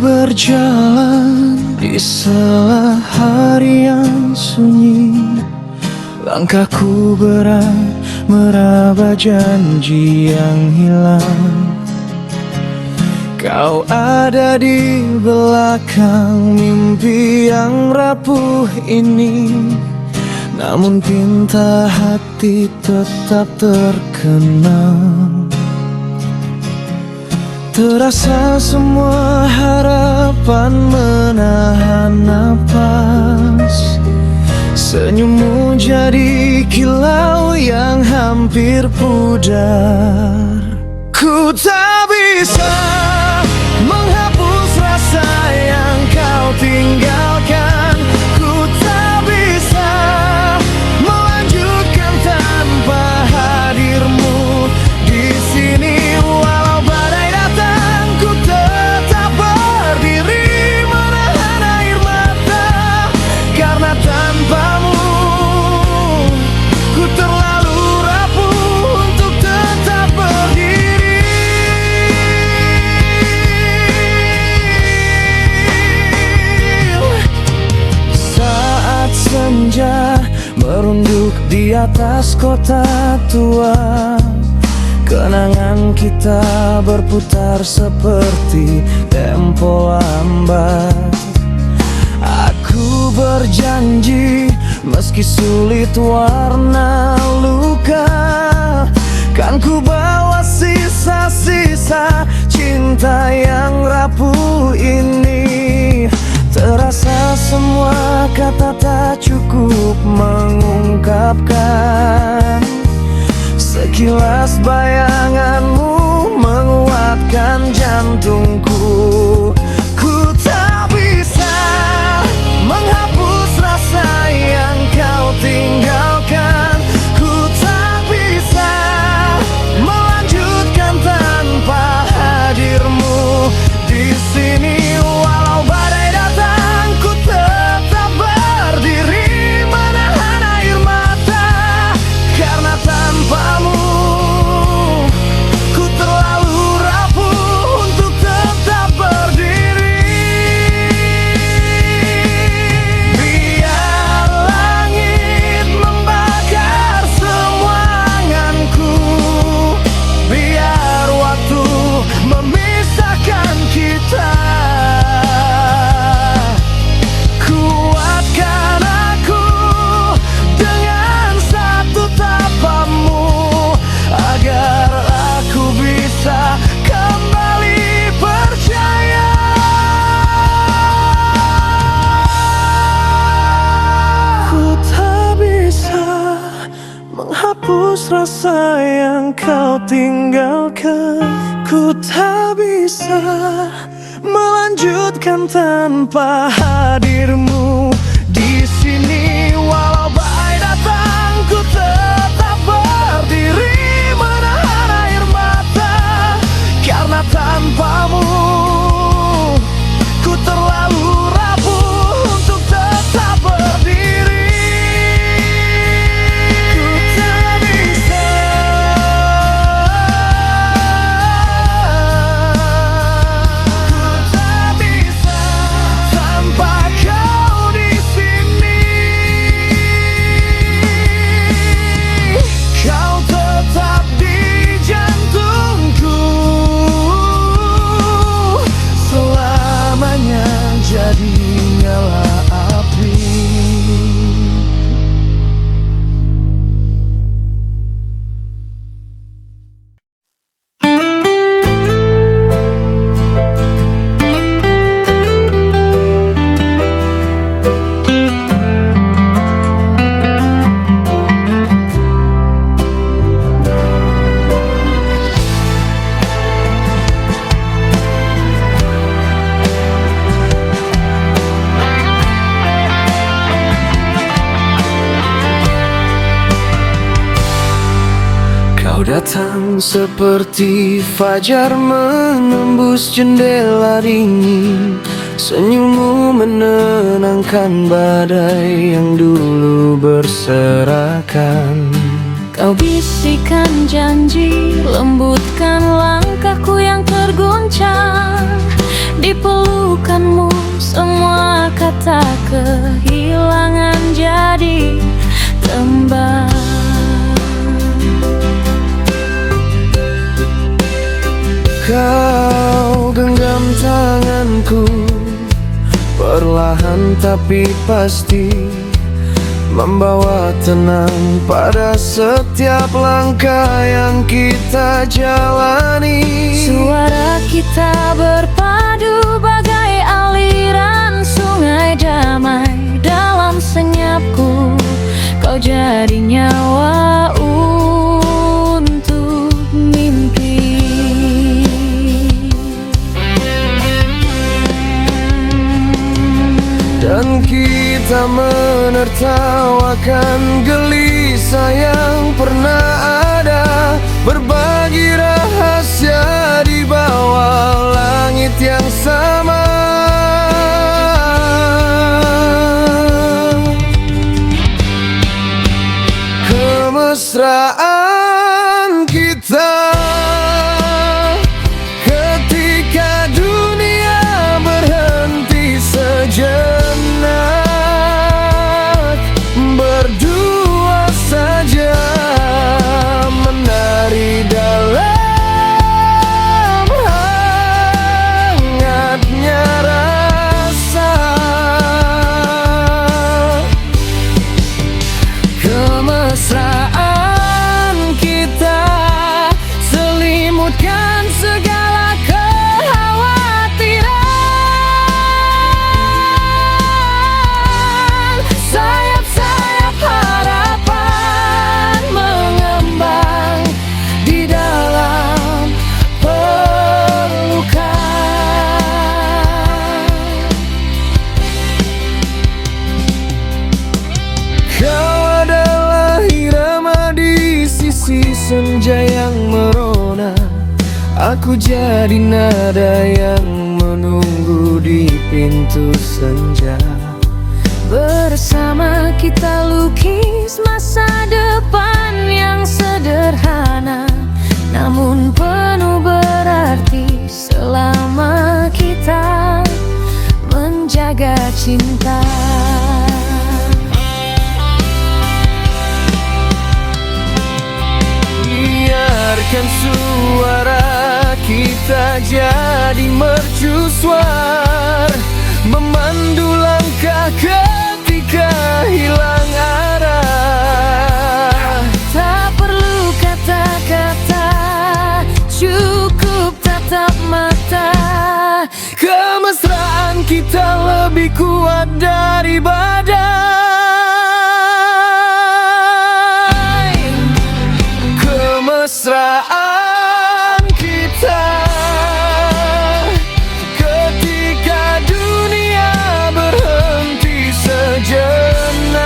berjalan di sela hari yang sunyi, langkahku berat meraba janji yang hilang. Kau ada di belakang mimpi yang rapuh ini, namun pinta hati tetap terkenang. Terasa semua harapan menahan napas, senyummu jadi kilau yang hampir pudar. Ku tak bisa menghapus rasa yang kau tinggalkan. Ku tak bisa melanjutkan tanpa hadirmu di sini. Walau badai datang, ku tetap berdiri menahan air mata, karena tanpamu ku terlalu rapuh untuk tetap berdiri. Saat senja merunduk di atas kota tua, kenangan kita berputar seperti tempo lambat. Aku berjanji meski sulit warna luka, kan ku bawa sisa-sisa cinta yang rapuh ini. Terasa semua kata tak cukup mengungkapkan, sekilas bayanganmu menguatkan jantungku. Ku tak bisa menghapus rasa yang kau tinggalkan. Ku tak bisa melanjutkan tanpa hadirmu di sini. Walau badai datang, ku tetap berdiri menahan air mata, karena tanpamu ku terlalu rapuh untuk tetap berdiri. Biar langit membakar semua anganku, biar waktu memisahkan kita. Kuatkan aku dengan satu tapamu, agar aku bisa kembali percaya. Ku tak bisa menghapus rasa yang kau tinggalkan. Ku tak bisa melanjutkan tanpa hadirmu di sini. Walau badai datang, ku tetap berdiri menahan air mata, karena tanpamu ku terlalu rapuh untuk tetap berdiri. Ku tak bisa, ku tak bisa tanpa kau di sini. Kau tetap di jantungku, selamanya jadi nyala api. Kau datang seperti fajar menembus jendela dingin, senyummu menenangkan badai yang dulu berserakan. Kau bisikan janji, lembutkan langkahku yang terguncang. Di Di pelukanmu semua kata kehilangan jadi tembang. Kau genggam tanganku, perlahan tapi pasti, membawa tenang pada setiap langkah yang kita jalani. Suara kita berpadu bagai aliran sungai damai. Dalam senyapku kau jadi nyawa untuk mimpi. Dan kita menertawakan gelisah yang pernah ada, berbagi rahasia di bawah langit yang sama. Kemesraan kita ketika dunia berhenti sejenak, berdua saja menari dalam hangatnya rasa. Kemesraan kita selimutkan segala kekhawatiran. Sayap-sayap harapan mengembang di dalam pelukan. Kau adalah irama di sisi senja yang merona, aku jadi nada yang menunggu di pintu senja. Bersama kita lukis masa depan yang sederhana, namun penuh berarti selama kita menjaga cinta. Biarkan suara kita jadi mercusuar, memandu langkah ketika hilang arah. Tak perlu kata-kata, cukup tatap mata. Kemesraan kita lebih kuat dari badai. Kemesraan kita ketika dunia berhenti sejenak,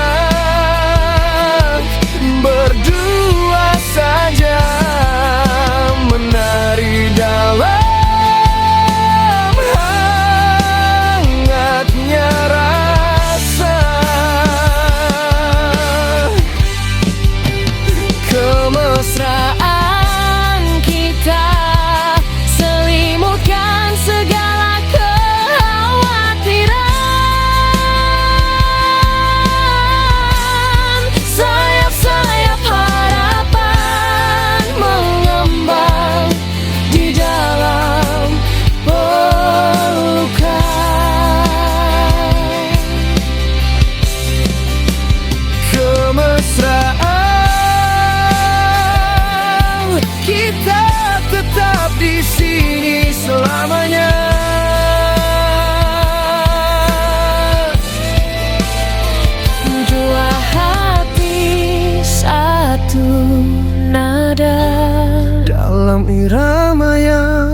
berdua saja menari dalam hangatnya rasa. Kemesraan kita selimutkan segala kekhawatiran. Sayap-sayap harapan mengembang di dalam pelukan. Kemesraan kita tetap di sini selamanya. Dua hati satu nada. Dalam irama yang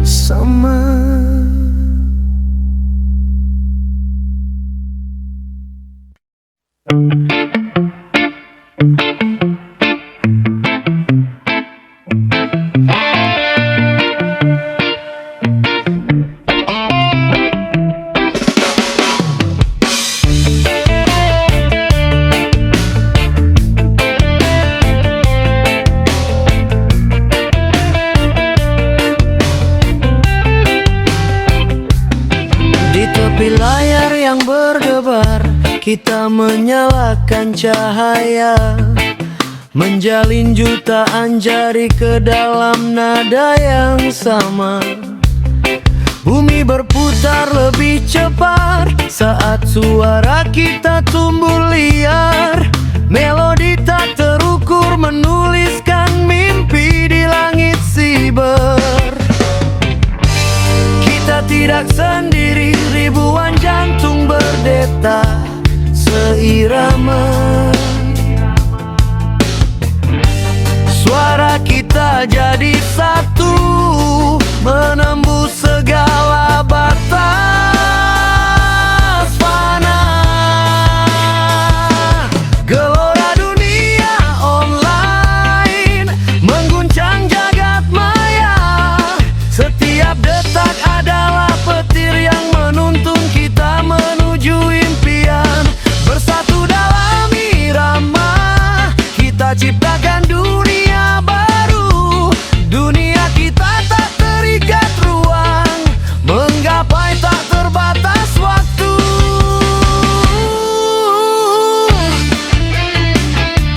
sama. kita menyalakan cahaya, menjalin jutaan jari ke dalam nada yang sama. Bumi berputar lebih cepat saat suara kita tumbuh liar. Melodi tak terukur menuliskan mimpi di langit siber. Kita tidak sendiri, ribuan jantung berdetak seirama. Suara kita jadi satu, menembus segala batas fana. Gelora dunia online mengguncang jagat maya. Setiap detak adalah petir yang menuntun kita menuju impian. Bersatu dalam irama, kita ciptakan dunia baru. Dunia kita tak terikat ruang, menggapai tak terbatas waktu.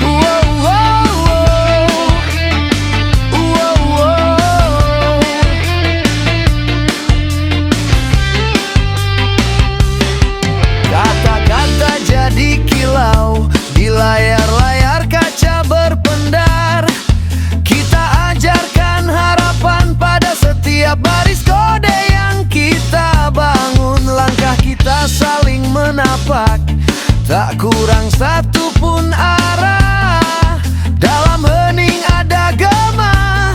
Wow, wow, wow. Wow, wow. Kata-kata jadi kilau di layar-layar kaca berpendar. Kita ajarkan harapan pada setiap baris kode yang kita bangun. Langkah kita saling menapak, tak kurang satu pun arah. Dalam hening ada gema,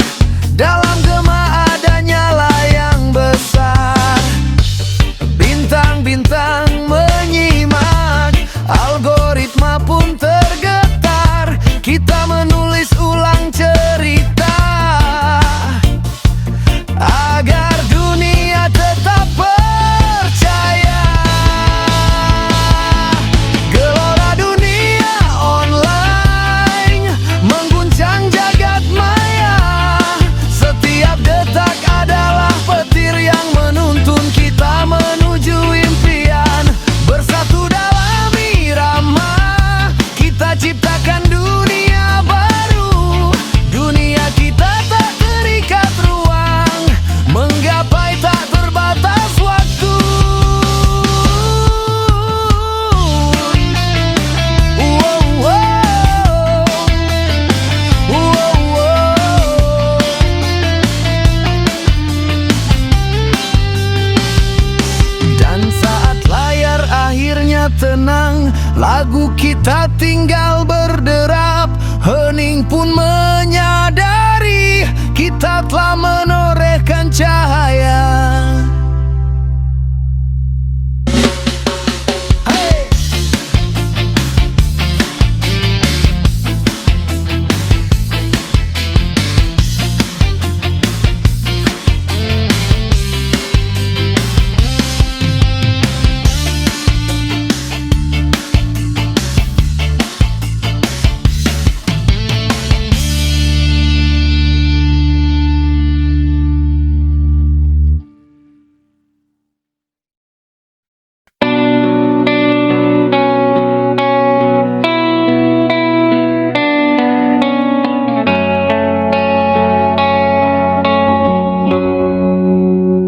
dalam gema ada nyala yang besar. Bintang-bintang menyimak, algoritma pun tergetar. Kita menulis ulang cerita agar dunia tetap percaya. Gelora dunia online mengguncang jagat maya. Setiap detak adalah petir yang menuntun kita menuju impian. Bersatu dalam irama, kita ciptakan dunia baru. Dunia kita tak terikat ruang, menggapai tak terbatas waktu. Wow, wow. Wow, wow. Dan saat layar akhirnya tenang, lagu kita tinggal berderap. Hening pun menyadari kita telah menorehkan cahaya. Hey!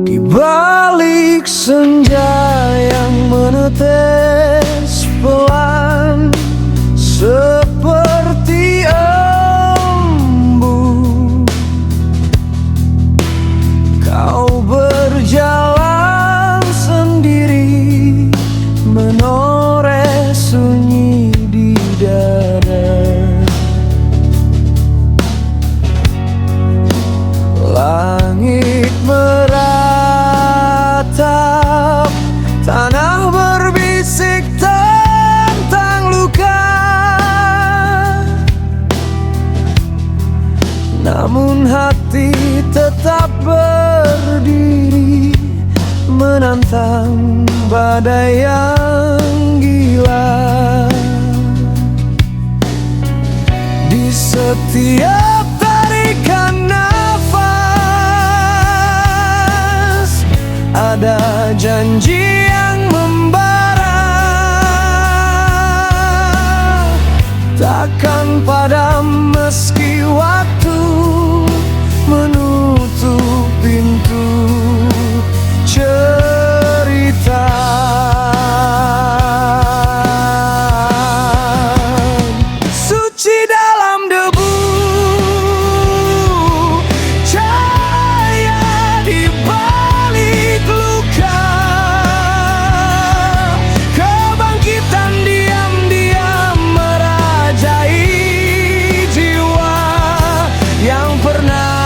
Di balik senja yang menetes pelan seperti embun, kau berjalan sendiri menoreh sunyi di dada. Langit meratap, tanah berbisik tentang luka. Namun hati tetap berdiri menantang badai yang gila. Di setiap tarikan nafas ada janji yang membara. meski waktu menutup pintu cerita. Suci dalam debu, cahaya di balik luka, kebangkitan diam-diam merajai jiwa yang pernah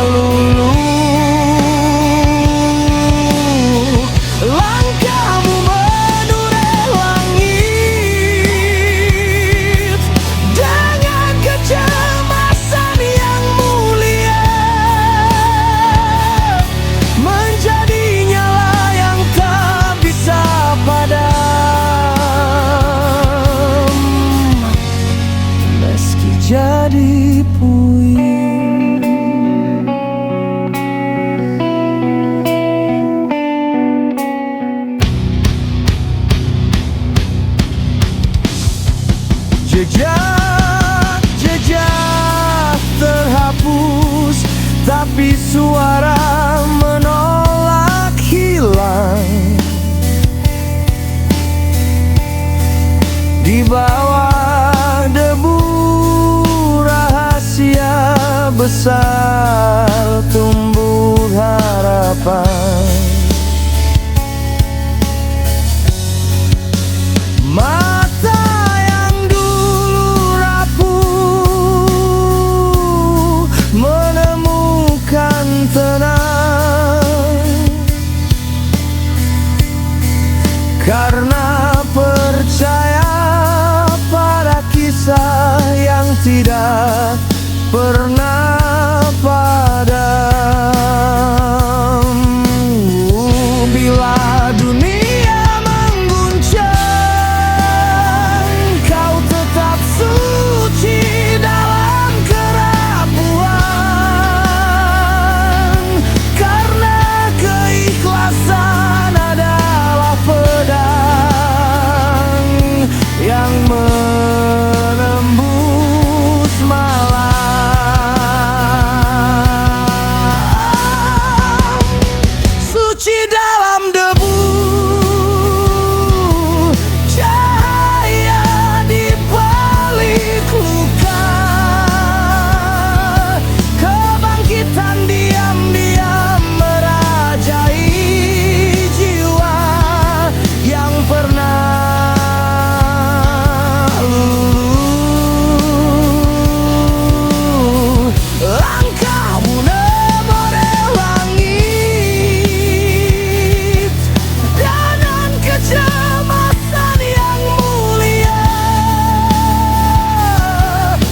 luluh. Langkahmu menureh langit dengan kecemasan yang mulia, menjadi nyala yang tak bisa padam, meski jadi puing. Jejak terhapus, tapi suara menolak hilang. Di bawah debu rahasia besar tumbuh harapan. Mata yang dulu rapuh menemukan tenang, karena percaya pada kisah yang tidak pernah padam. Bila dunia mengguncang, kau tetap suci dalam kerapuan, karena keikhlasan adalah pedang yang menembus malam. Suci dalam debu, cahaya di balik luka, kebangkitan diam-diam merajai jiwa yang pernah luluh. Langkahmu menureh langit dengan kecemasan yang mulia,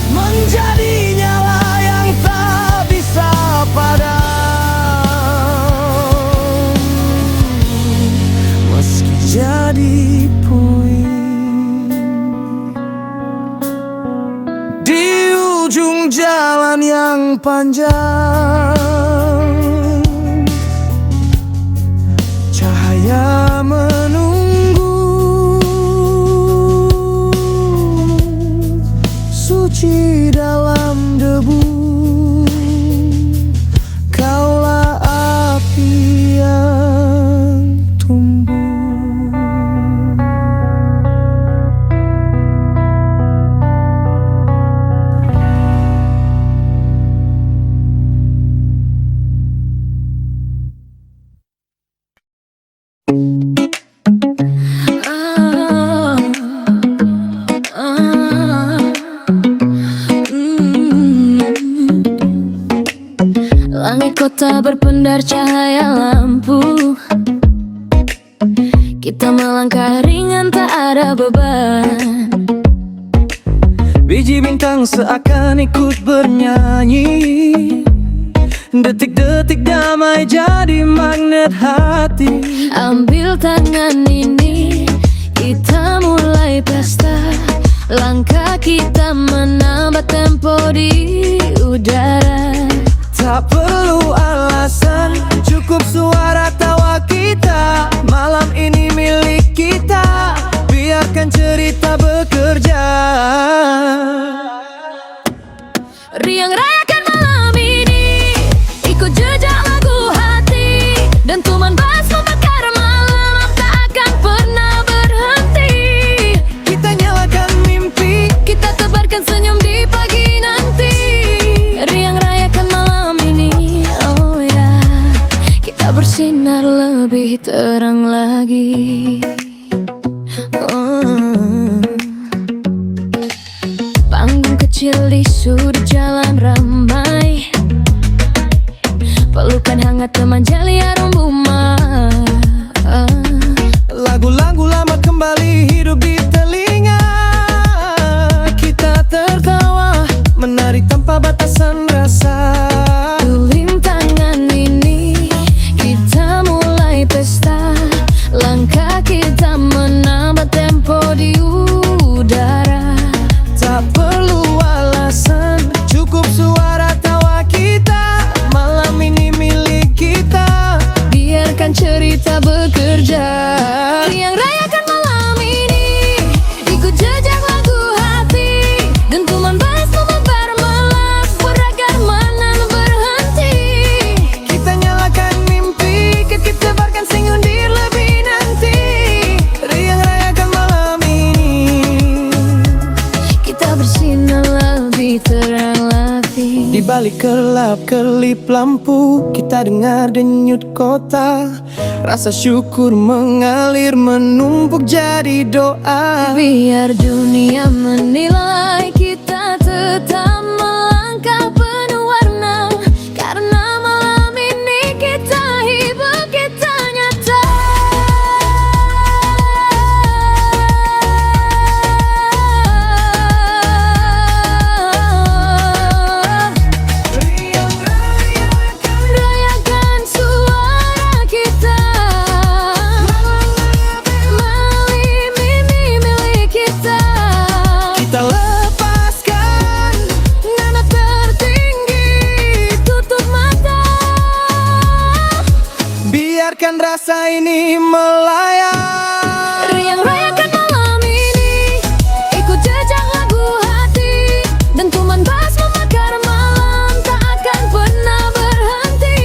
menjadi nyala yang tak bisa padam, meski jadi puing. Di ujung jalan yang panjang, cahaya menunggu. Suci dalam debu, kaulah api yang tumbuh. Langit kota berpendar cahaya lampu, kita melangkah ringan tak ada beban. Biji bintang seakan ikut bernyanyi, detik-detik damai jadi magnet hati. Ambil tangan ini, kita mulai pesta. Langkah kita menambah tempo di udara. Tak perlu alasan, cukup suara tawa kita. Malam ini milik kita, biarkan cerita bekerja. Dan tuman bas membakar malam tak akan pernah berhenti. Kita nyalakan mimpi, kita tebarkan senyum di pagi nanti. Riang rayakan malam ini, oh ya. Kita bersinar lebih terang lagi. Panggung kecil di sudut jalan ramai, pelukan hangat teman jali harum rumah. lagu-lagu lama kembali hidup di telinga. Kita tertawa, menari tanpa batasan rasa. Tulim tangan ini, kita mulai pesta. Langkah kita menambah tempo di udara. Tak perlu alasan, cukup suara tawa kita. Malam ini milik kita, Biarkan cerita bekerja. Riang rayakan malam ini, ikut jejak lagu hati. Dentuman bass memebar malam, beragar mana berhenti. kita nyalakan mimpi, kita tebarkan singundir lebih nanti. Riang rayakan malam ini, Kita bersinar lebih terang lagi. di balik kelap-kelip lampu, kita dengar denyut kota. Rasa syukur mengalir menumpuk jadi doa. Biar dunia menilai, kita tetap melangkah penuh warna. Karena malam ini kita hibur, kita nyata. Rayakan suara kita, malam ini milik kita. Kita lepaskan Nada tertinggi, tutup mata. biarkan rasa ini melayang. Riang rayakan malam ini, ikut jejak lagu hati. Dentuman bass membakar malam, tak akan pernah berhenti.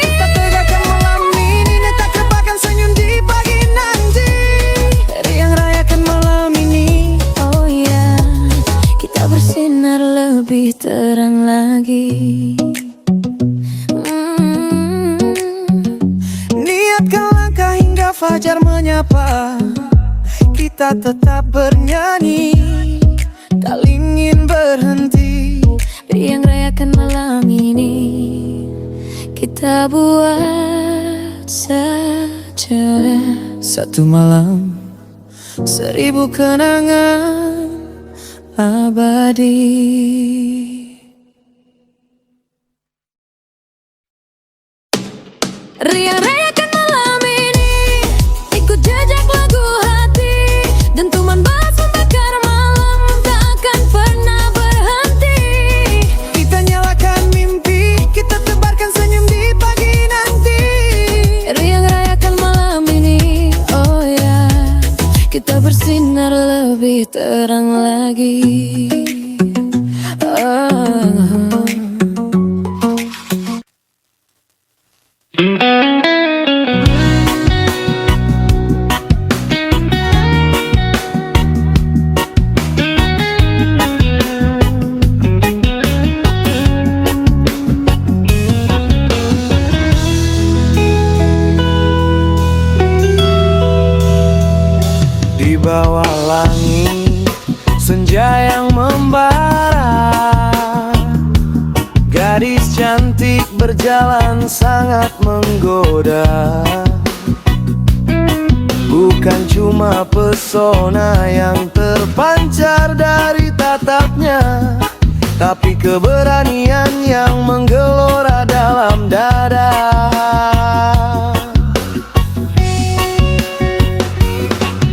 Kita tegakkan malam ini, tak terpakan senyum di pagi nanti. Riang rayakan malam ini, Oh ya, kita bersinar lebih terang lagi. niatkan langkah hingga fajar menyapa. Kita tetap bernyanyi, tak ingin berhenti. Riang rayakan malam ini, kita buat saja. Satu malam, 1000 kenangan abadi. Riang rayakan malam ini, ikut jejak lagu hati. Dentuman bass membakar malam, tak akan pernah berhenti. Kita nyalakan mimpi, kita tebarkan senyum di pagi nanti. Riang rayakan malam ini, oh ya. Kita bersinar lebih terang lagi. Di bawah langit senja yang membara, gadis cantik berjalan sangat menggoda. Bukan cuma pesona yang terpancar dari tatapnya, tapi keberanian yang menggelora dalam dada.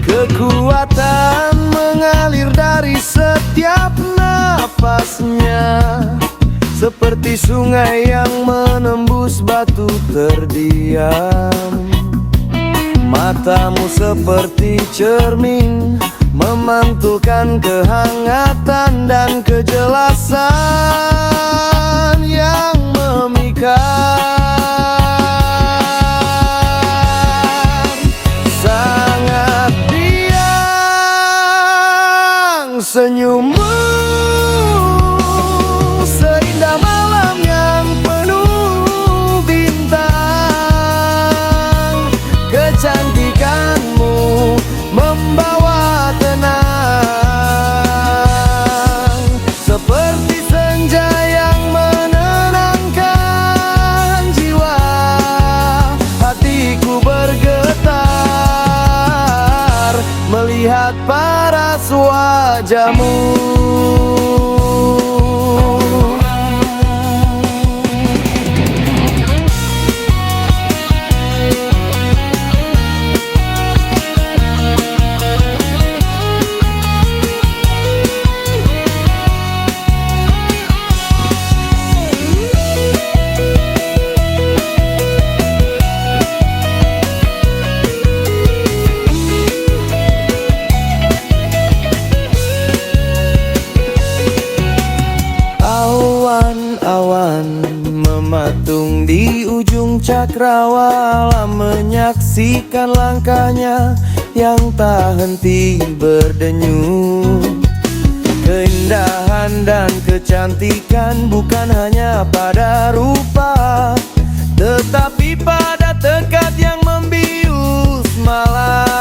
Kekuatan mengalir dari setiap napasnya, seperti sungai yang menembus batu terdiam. Matamu seperti cermin, memantulkan kehangatan dan kejelasan yang memikat. Senyummu seindah malam yang penuh bintang. Kecantikanmu membawa tenang, seperti senja yang menenangkan jiwa. Hatiku bergetar melihat paras wajahmu. Awan mematung di ujung cakrawala, menyaksikan langkahnya yang tak henti berdenyut. Keindahan dan kecantikan bukan hanya pada rupa, tetapi pada tekad yang membius malam.